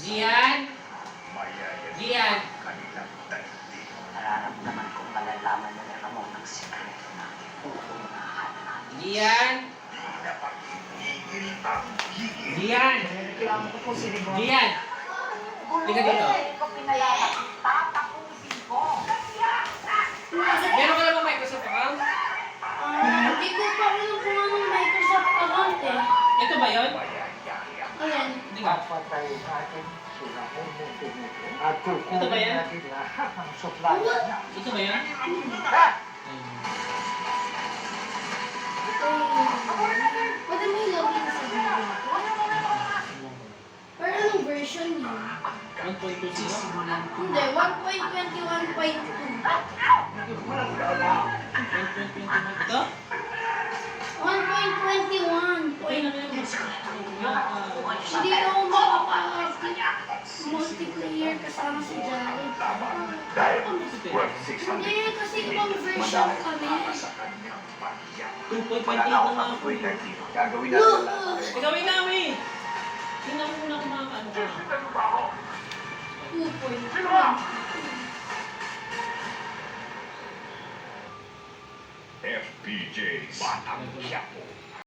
Gian? Gian? Nararamdaman kong malalaman na mo ng sikreto natin. Gian? Gian? Reklamo ko po si Limon. Gian? Liga dito. Ikaw pinalaman. Tatapusin ko. Meron ka lang Microsoft account? Hindi ko pa alam kung anong Microsoft account eh. Ito ba yun? Ayan. Hindi nga. Papatayin natin sila ng mundo nito. At kukunin Ito ba yan? natin lahat ng supply niya. Ito ba yun? Pwede mo i-login sa video. Pero anong version niya? 1.20? Hindi, 1.21.2. 1.20? Ito? 1.21. Okay na yun. Hindi ako makaka-multiplayer kasama si Jared. Hindi, kasi ibang version kami. 2.28 na nga ako. Gagawin natin lahat. Gawin namin! Tingnan ko muna kung makakaano ka. 2.1. FPJ's Batang Quiapo.